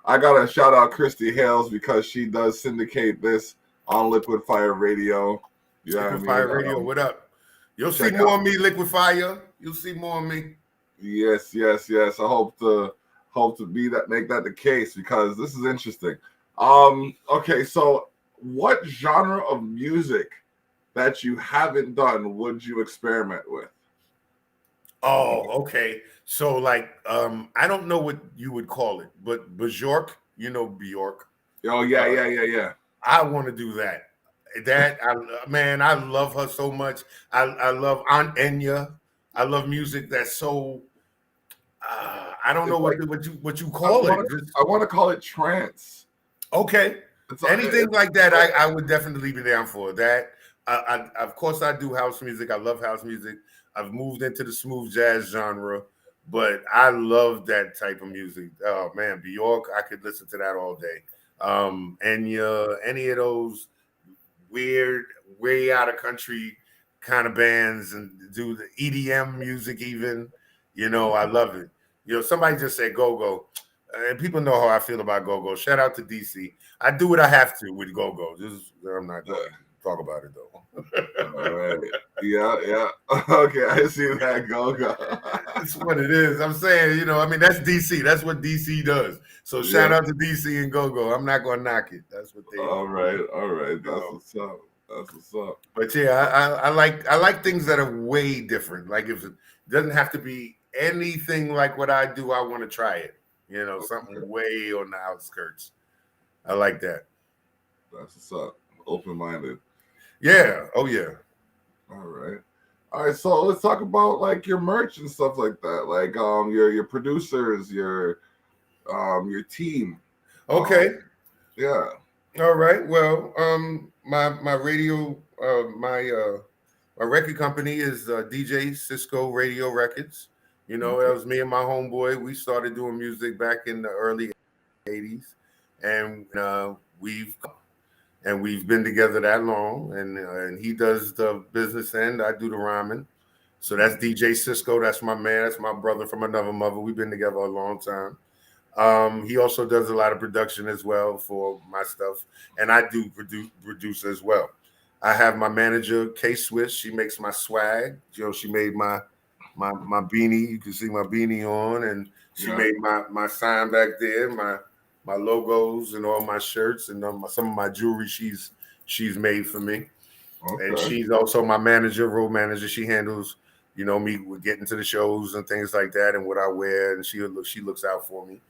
I got to shout out Christy Hales because she does syndicate this on Liquid Fire Radio. Liquid Fire Radio, what up? You'll see more of me, Liquid Fire. You'll see more of me. Yes. I hope the hope to make that the case, because this is interesting. Okay, so what genre of music that you haven't done would you experiment with? Oh, okay. So like, I don't know what you would call it, but Bjork, Bjork. Oh yeah, Uh, yeah, yeah, yeah. I want to do that. Man, I love her so much. I love Aunt Enya. I love music that's so. I don't know It's like what you I call it. want to I want to call it trance. Okay. Anything It's like that, I would definitely be down for that. Of course, I do house music. I love house music. I've moved into the smooth jazz genre, but I love that type of music. Oh man, Bjork, I could listen to that all day. Enya, any of those weird, way out of country kind of bands, and do the EDM music even. I love it. Somebody just said go go, and people know how I feel about go go. Shout out to DC. I do what I have to with go go. I'm not going to talk about it though. all right. Yeah, yeah. Okay, I see that. Go go. It's what it is. I'm saying, I mean, that's DC. That's what DC does. So shout Yeah. out to DC and go go. I'm not going to knock it. That's what they All right, all right. you That's know. what's up. That's what's up. But yeah, I like things that are way different. Like if it doesn't have to be anything like what I do, I want to try it. Something way on the outskirts. I like that. That's what's up. Open minded. Yeah. Oh yeah. All right. All right. So let's talk about like your merch and stuff like that. Like your producers, your team. Um Okay. yeah. All right. Well, my radio, my record company is DJ Cisco Radio Records. That was me and my homeboy. We started doing music back in the early '80s, and we've been together that long. And he does the business end, I do the rhyming. So that's DJ Cisco. That's my man. That's my brother from another mother. We've been together a long time. He also does a lot of production as well for my stuff, and I do produce as well. I have my manager K Swiss. She makes my swag. She made my beanie. You can see my beanie on, and she Yeah. made my sign back there, my logos and all my shirts and some of my jewelry. She's made for me, and Okay. she's also my manager, road manager. She handles me with getting to the shows and things like that, and what I wear, and she looks out for me.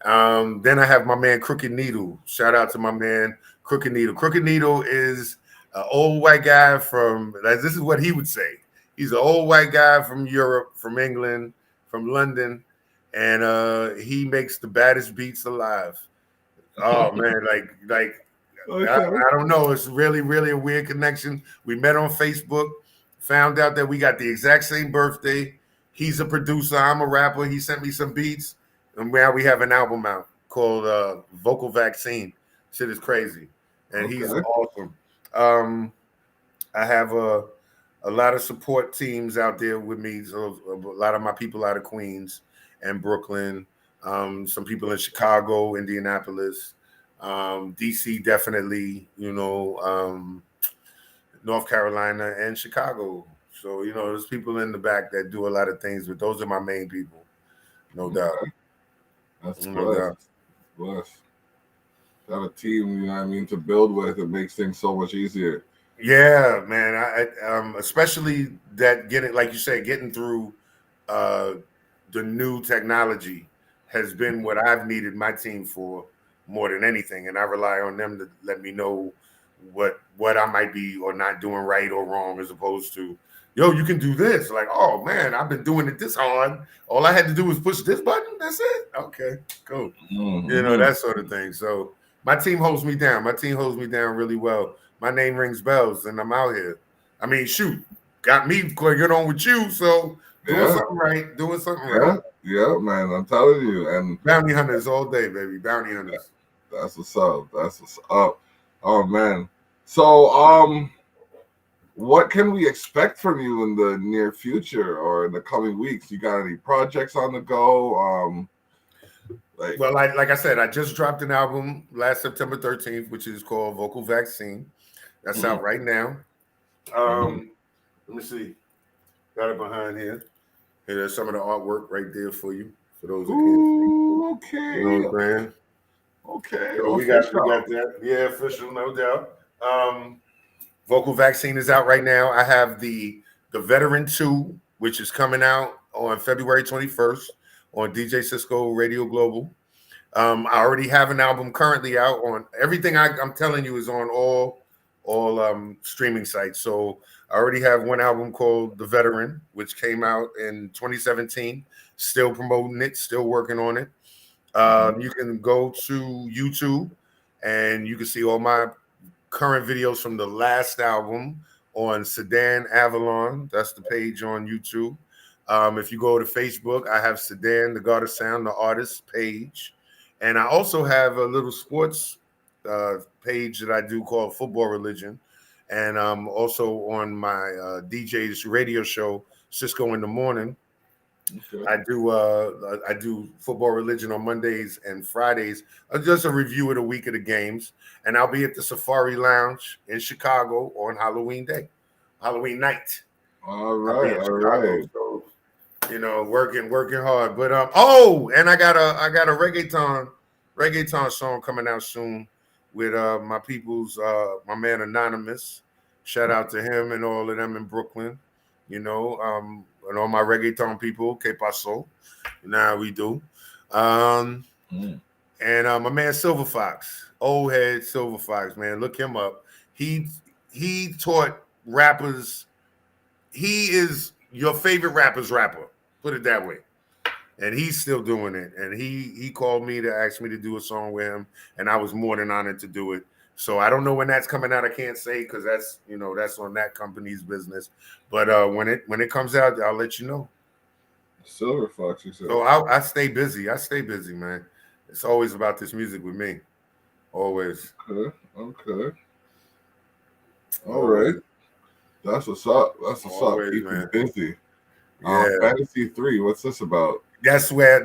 Then I have my man Crooked Needle. Shout out to my man Crooked Needle. Crooked Needle is an old white guy this is what he would say. He's an old white guy from Europe, from England, from London, and he makes the baddest beats alive. Oh man, like Okay. I don't know. It's really, really a weird connection. We met on Facebook, found out that we got the exact same birthday. He's a producer. I'm a rapper. He sent me some beats, and now we have an album out called Vocal Vaccine. Shit is crazy, and he's Okay. awesome. I have a lot of support teams out there with me. So a lot of my people out of Queens and Brooklyn, some people in Chicago, Indianapolis, DC definitely, North Carolina and Chicago. So, there's people in the back that do a lot of things, but those are my main people, no doubt. Okay. That's No blessed. doubt. Blessed. Got a team, you know what I mean, to build with. It makes things so much easier. Yeah, man. Especially that like you say, getting through uh, the new technology has been what I've needed my team for more than anything, and I rely on them to let me know what I might be or not doing right or wrong, as opposed to, yo, you can do this. Like, oh man, I've been doing it this hard. All I had to do was push this button. That's it. Okay, cool. Mm-hmm. That sort of thing. So my team holds me down. My team holds me down really well. My name rings bells, and I'm out here. I mean, shoot, got me get on with you. So doing Yeah. something right, doing something right. Yeah. Yeah, man. I'm telling you. And Bounty hunters all day, baby. Bounty hunters. that's what's up. That's what's up. Oh man. So what can we expect from you in the near future or in the coming weeks? You got any projects on the go? Like Well, like I said, I just dropped an album last September 13th, which is called Vocal Vaccine. That's mhm, out right now. mhm. Let me see. Got it behind here. There's some of the artwork right there for you. For those that can't see, Ooh, you know okay. what I'm saying. Okay. So we Official. got that. Yeah, official, no doubt. Vocal vaccine is out right now. I have the Veteran 2, which is coming out on February 21st on DJ Cisco Radio Global. I already have an album currently out on everything I'm telling you is on all streaming sites. So I already have one album called The Veteran, which came out in 2017. Still promoting it, still working on it. You can go to YouTube and you can see all my current videos from the last album on Sedan Avalon. That's the page on YouTube. If you go to Facebook, I have Sedan, the God of Sound, the artist page. And I also have a little sports page that I do called Football Religion. And also on my DJ's radio show, Cisco in the Morning. Okay. I do Football Religion on Mondays and Fridays. Just a review of the week of the games, and I'll be at the Safari Lounge in Chicago on Halloween day, Halloween night. All I'll be right. in All Chicago, right. so working hard. But and I got a reggaeton song coming out soon with my people's my man Anonymous. Shout out to him and all of them in Brooklyn. And all my reggaeton people, que paso? Now we do. Um, Mm. and my man Silver Fox, old head Silver Fox, man, look him up. He taught rappers. He is your favorite rapper's rapper. Put it that way. And he's still doing it. And he called me to ask me to do a song with him, and I was more than honored to do it. So I don't know when that's coming out. I can't say because that's on that company's business. But when it comes out, I'll let you know. Silver Fox, you said. So I stay busy. I stay busy, man. It's always about this music with me. Always. Okay. Okay. All Always. right. That's what's up. That's what's up. Always, Keep man. it busy. Yeah. Fantasy 3. What's this about? That's where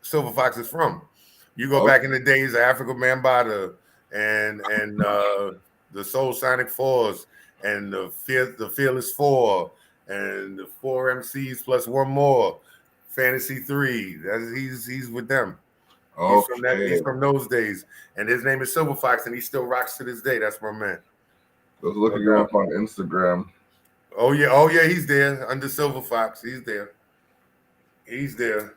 Silver Fox is from. You go back in the days of Africa Bambaataa and the Soul Sonic Fours and the Fearless Four and the four MCs plus one more. Fantasy 3. He's with them. He's from that. Okay. He's from those days, and his name is Silver Fox, and he still rocks to this day. That's my man. I was looking No him doubt. up on Instagram. Oh yeah, he's there under Silver Fox. He's there. He's there.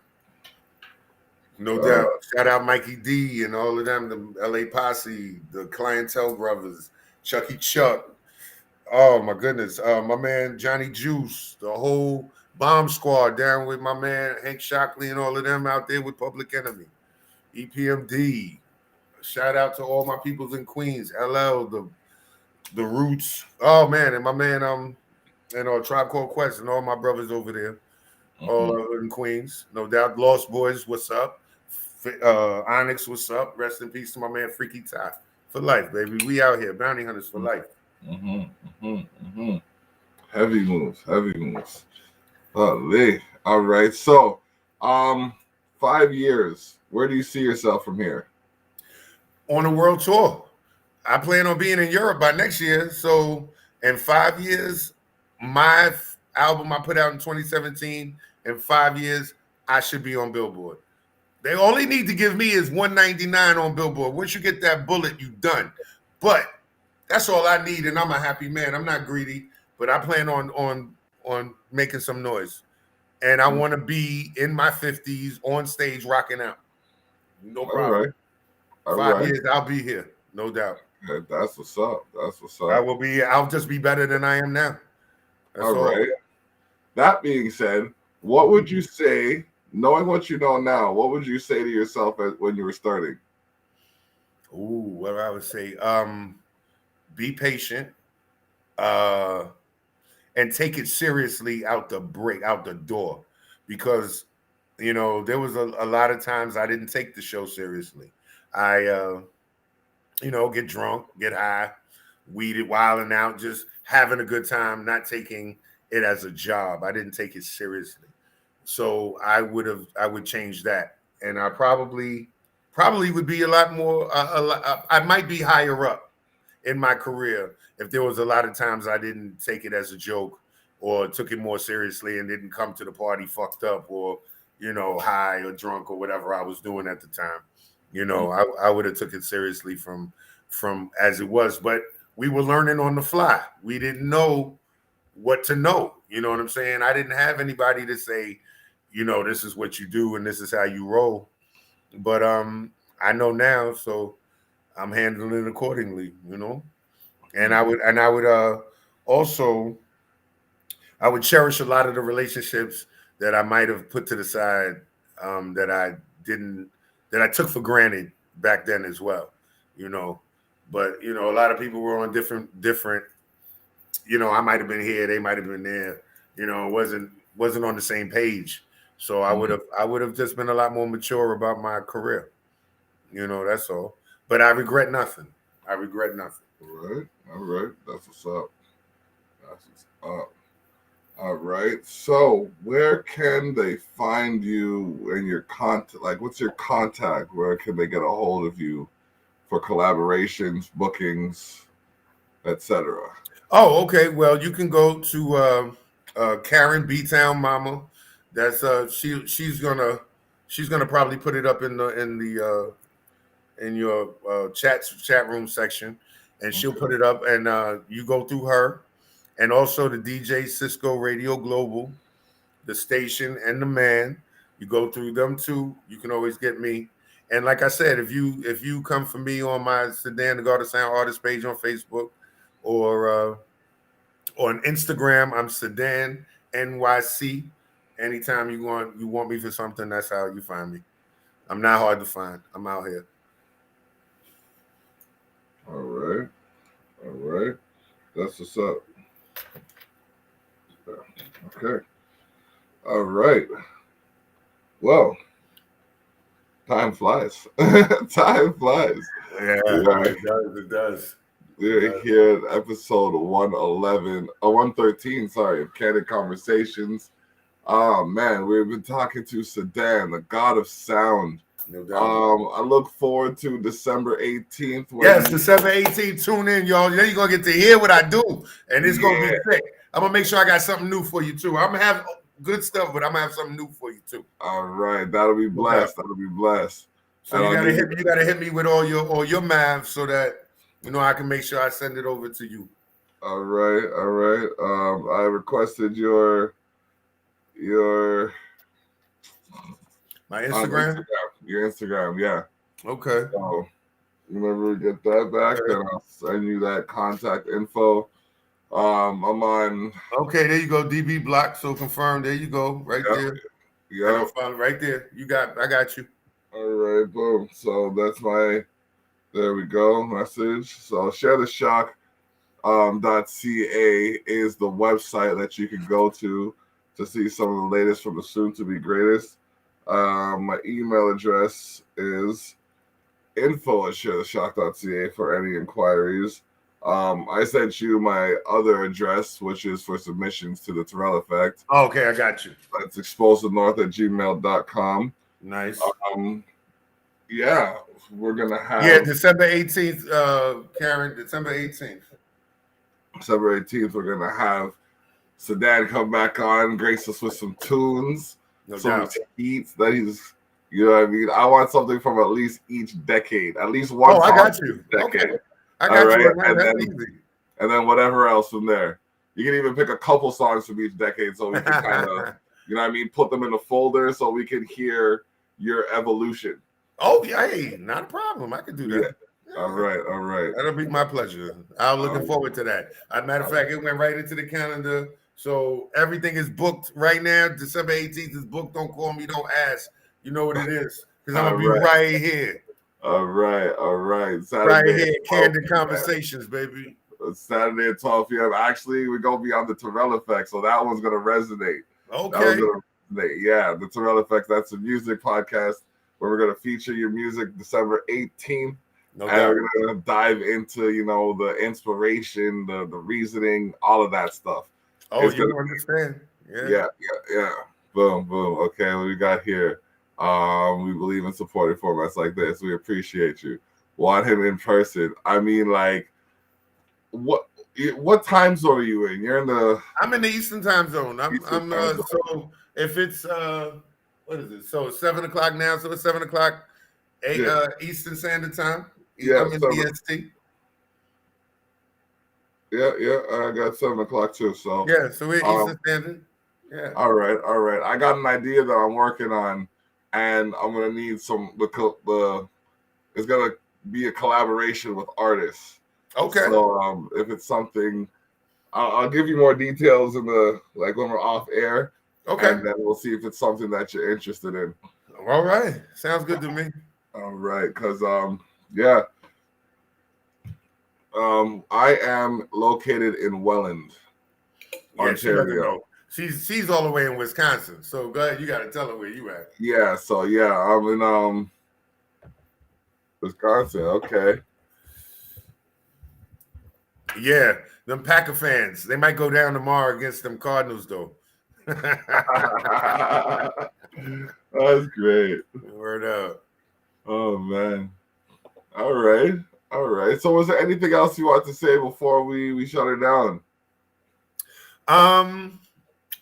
No doubt. Shout out Mikey D and all of them, the LA Posse, the Clientele Brothers, Chucky Chuck. Oh my goodness. My man Johnny Juice, the whole bomb squad down with my man Hank Shockley and all of them out there with Public Enemy. EPMD. Shout out to all my peoples in Queens, LL, the Roots. Oh man, and my man Tribe Called Quest and all my brothers over there, all in Queens, no doubt. Lost Boys, what's up? Onyx, what's up? Rest in peace to my man Freaky Ty. For life, baby. We out here, bounty hunters for life. Heavy moves. Heavy moves. All right. So, 5 years. Where do you see yourself from here? On a world tour. I plan on being in Europe by next year. So in 5 years, my album I put out in 2017, in 5 years, I should be on Billboard. They only need to give me is 199 on Billboard. Once you get that bullet, you done. But that's all I need, and I'm a happy man. I'm not greedy, but I plan on making some noise. And I want to be in my 50s on stage rocking out. No problem. All 5 years, I'll be here. No doubt. Okay, that's what's up. That's what's up. I'll just be better than I am now. That's all right. That being said, what would you say, knowing what you know now, what would you say to yourself when you were starting? Ooh, what I would say, be patient, and take it seriously out the door, because there was a lot of times I didn't take the show seriously. I get drunk, get high, weeded, wilding out, just having a good time, not taking it as a job. I didn't take it seriously. So I would change that. And I probably would be a lot more, I might be higher up in my career if there was a lot of times I didn't take it as a joke or took it more seriously and didn't come to the party fucked up or, high or drunk or whatever I was doing at the time. I would have took it seriously from as it was, but we were learning on the fly. We didn't know what to know. You know what I'm saying? I didn't have anybody to say, this is what you do and this is how you roll. But I know now, so I'm handling it accordingly, And I would also I would cherish a lot of the relationships that I might have put to the side, that I didn't that I took for granted back then as well, you know. But a lot of people were on different. I might have been here, they might have been there. Wasn't on the same page. So I would have just been a lot more mature about my career. That's all. But I regret nothing. I regret nothing. All right. That's what's up. That's what's up. All right. So, where can they find you in your contact? Like, what's your contact? Where can they get a hold of you for collaborations, bookings, etc.? Oh, okay. Well, you can go to Karen B Town Mama. That's she's gonna probably put it up in your chat room section, and she'll put it up, and you go through her, and also the DJ Cisco Radio Global, the station, and the man. You go through them too. You can always get me. And like I said, if you come for me on my Sedan the God of Sound artist page on Facebook, or on Instagram, I'm Sedan NYC. Anytime you want me for something, that's how you find me. I'm not hard to find. I'm out here. All right. All right. That's what's up. Okay. All right. Well, time flies. Time flies. Yeah, Yeah. it does. It does. We're here at episode 113, sorry, of Candid Conversations. Oh, man, we've been talking to Sedan, the god of sound. No doubt. I look forward to December 18th. Yes, December 18th. Tune in, y'all. Then you're going to get to hear what I do, and it's going to be sick. I'm going to make sure I got something new for you, too. I'm going to have good stuff, but I'm going to have something new for you, too. All right. That'll be blessed. That'll be blessed. So you gotta hit me with all your math so that I can make sure I send it over to you. All right. I requested your my Instagram. Your Instagram, yeah. Okay. So whenever we get that back, then I'll send you that contact info. I'm on. Okay, there you go. DB Block, so confirmed. There you go, right there. Yeah, right there. I got you. All right, boom. So that's there we go, message. So share the shock .ca is the website that you can go to see some of the latest from the soon to be greatest. My email address is info@sharetheshock.ca for any inquiries. I sent you my other address, which is for submissions to the Terrell Effect. Okay, I got you. That's exposednorth@gmail.com. Nice. Yeah, we're gonna have. Yeah, December 18th, Karen. December 18th. December 18th, we're gonna have Sedan come back on, grace us with some tunes, some heats that he's. You know what I mean? I want something from at least each decade, at least one. Oh, I got you. Decade. Okay. I got you. And then whatever else from there. You can even pick a couple songs from each decade so we can kind of, you know what I mean, put them in a folder so we can hear your evolution. Oh, yeah, hey, not a problem. I can do that. Yeah. All right. That'll be my pleasure. I'm looking forward to that. As a matter of fact, it went right into the calendar. So everything is booked right now. December 18th is booked. Don't call me. Don't ask. You know what it is. Because I'm going to be right here. All right. Saturday, right here, Candid Conversations, baby. Saturday at 12 p.m. Actually, we're going to be on the Terrell Effect, so that one's going to resonate. Okay. Yeah, the Terrell Effect, that's a music podcast where we're going to feature your music December 18th. No doubt. We're going to dive into, the inspiration, the reasoning, all of that stuff. Oh, you understand. Yeah. Boom. Okay, what we got here? We believe in supporting formats like this. We appreciate you. Want him in person. I mean, like, what What time zone are you in? You're in the I'm in the Eastern time zone. Eastern time zone. So if it's what is it? So it's 7 o'clock now. So it's 7 o'clock Yeah, Eastern Standard Time. yeah, I'm in 7. EST. Yeah, yeah. I got 7 o'clock too. So, Yeah, so we're um, Eastern Standard. Yeah. all right, all right. I got an idea that I'm working on, and I'm gonna need some the. It's gonna be a collaboration with artists. Okay. So, if it's something, I'll give you more details in the like when we're off air, Okay. and then we'll see if it's something that you're interested in. All right. Sounds good to me. All right, because yeah, I am located in Welland, Yeah, she doesn't Ontario. know. She's all the way in Wisconsin. So go ahead, you gotta tell her where you at. Yeah, so yeah, I'm in Wisconsin. Okay. Yeah, them Packer fans. They might go down tomorrow against them Cardinals, though. That's great. Word up. Oh man. All right. All right. So was there anything else you want to say before we shut it down?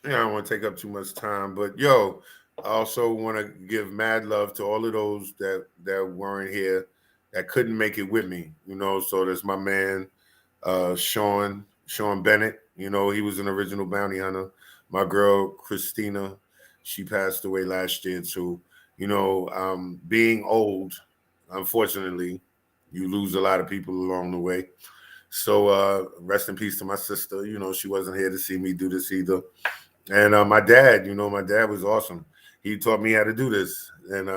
Yeah, I don't want to take up too much time, but yo, I also want to give mad love to all of those that weren't here, that couldn't make it with me. So there's my man, Sean Bennett. He was an original bounty hunter. My girl Christina, she passed away last year too. Being old, unfortunately, you lose a lot of people along the way. So rest in peace to my sister. She wasn't here to see me do this either. And my dad was awesome. He taught me how to do this, and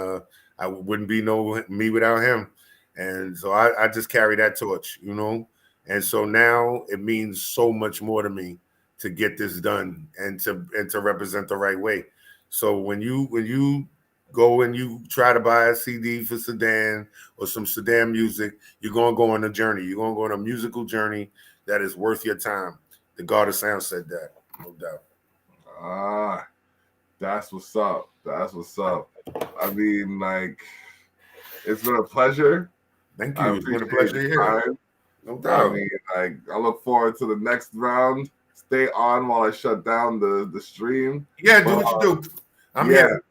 I wouldn't be no me without him. And so I just carry that torch. And so now it means so much more to me to get this done and to represent the right way. So when you go and you try to buy a CD for Sedan or some Sedan music, you're gonna go on a journey. You're gonna go on a musical journey that is worth your time. The God of Sound said that, no doubt. Ah, that's what's up. That's what's up. I mean, like, it's been a pleasure. Thank I you. It's been a appreciate pleasure your here. time. No I doubt. mean, like, I look forward to the next round. Stay on while I shut down the stream. Yeah, do But what you do. I'm yeah, here.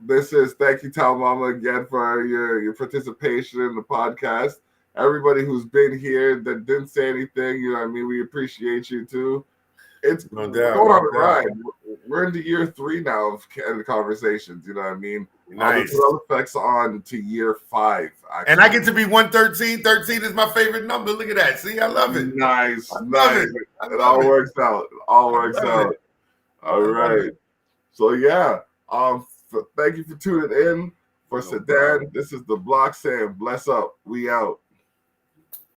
this is thank you, Tal Mama, again for your participation in the podcast. Everybody who's been here that didn't say anything, what I mean, we appreciate you too. No We're doubt. going on No a doubt. ride. We're into year 3 now of the conversations. You know what I mean? The Nice. Drug Effects on to year 5. Actually, And I get to be 113. 13 is my favorite number. Look at that. See, I love it. nice, I love nice. it. I It love all it. works out. It all I works love out. it. All I love right. it. So yeah. Thank you for tuning in for No Sedan. problem. This is the block saying bless up. We out.